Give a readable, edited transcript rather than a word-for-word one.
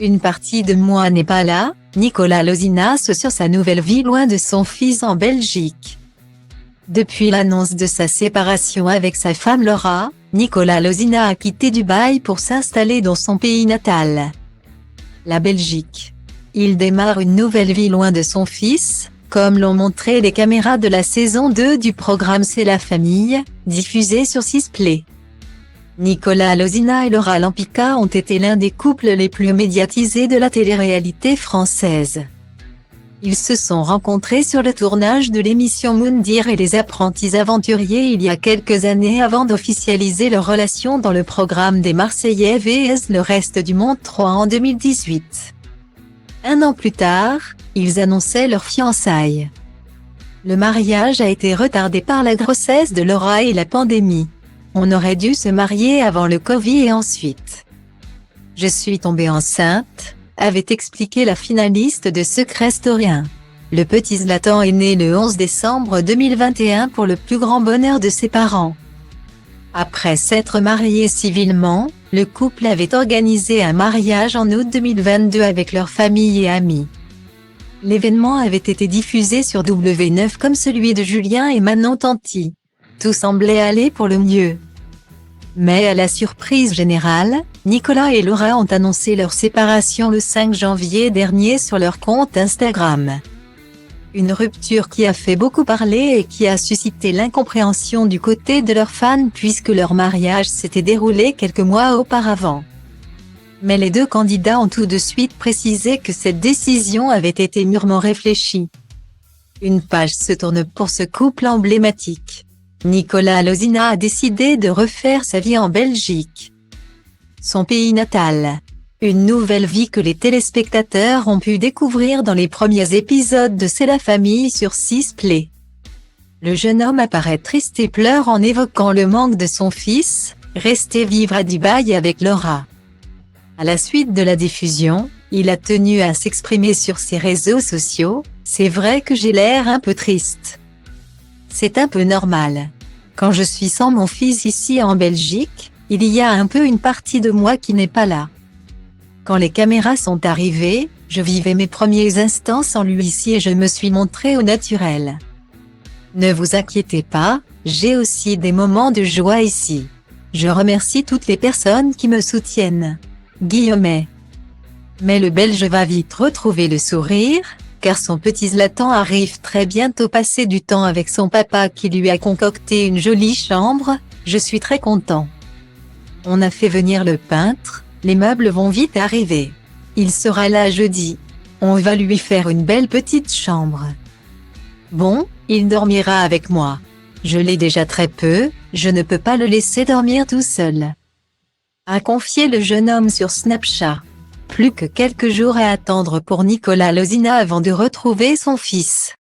Une partie de moi n'est pas là, Nicolas Lozinasse sur sa nouvelle vie loin de son fils en Belgique. Depuis l'annonce de sa séparation avec sa femme Laura, Nicolas Lozina a quitté Dubaï pour s'installer dans son pays natal, la Belgique. Il démarre une nouvelle vie loin de son fils, comme l'ont montré les caméras de la saison 2 du programme C'est la famille, diffusée sur 6play. Nicolas Lozina et Laura Lampica ont été l'un des couples les plus médiatisés de la télé-réalité française. Ils se sont rencontrés sur le tournage de l'émission Moundir et les apprentis aventuriers il y a quelques années avant d'officialiser leur relation dans le programme des Marseillais vs le reste du monde 3 en 2018. Un an plus tard, ils annonçaient leur fiançailles. Le mariage a été retardé par la grossesse de Laura et la pandémie. On aurait dû se marier avant le Covid et ensuite. Je suis tombée enceinte, avait expliqué la finaliste de Secret Story 1. Le petit Zlatan est né le 11 décembre 2021 pour le plus grand bonheur de ses parents. Après s'être marié civilement, le couple avait organisé un mariage en août 2022 avec leur famille et amis. L'événement avait été diffusé sur W9 comme celui de Julien et Manon Tanti. Tout semblait aller pour le mieux. Mais à la surprise générale, Nicolas et Laura ont annoncé leur séparation le 5 janvier dernier sur leur compte Instagram. Une rupture qui a fait beaucoup parler et qui a suscité l'incompréhension du côté de leurs fans puisque leur mariage s'était déroulé quelques mois auparavant. Mais les deux candidats ont tout de suite précisé que cette décision avait été mûrement réfléchie. Une page se tourne pour ce couple emblématique. Nicolas Lozina a décidé de refaire sa vie en Belgique, son pays natal. Une nouvelle vie que les téléspectateurs ont pu découvrir dans les premiers épisodes de C'est la famille sur 6play. Le jeune homme apparaît triste et pleure en évoquant le manque de son fils, resté vivre à Dubaï avec Laura. À la suite de la diffusion, il a tenu à s'exprimer sur ses réseaux sociaux. C'est vrai que j'ai l'air un peu triste. C'est un peu normal. Quand je suis sans mon fils ici en Belgique, il y a un peu une partie de moi qui n'est pas là. Quand les caméras sont arrivées, je vivais mes premiers instants sans lui ici et je me suis montrée au naturel. Ne vous inquiétez pas, j'ai aussi des moments de joie ici. Je remercie toutes les personnes qui me soutiennent. Guillaumet. Mais le Belge va vite retrouver le sourire, car son petit Zlatan arrive très bientôt passer du temps avec son papa qui lui a concocté une jolie chambre. Je suis très content. On a fait venir le peintre, les meubles vont vite arriver. Il sera là jeudi. On va lui faire une belle petite chambre. Bon, il dormira avec moi. Je l'ai déjà très peu, je ne peux pas le laisser dormir tout seul. A confié le jeune homme sur Snapchat. Plus que quelques jours à attendre pour Nicolas Lozina avant de retrouver son fils.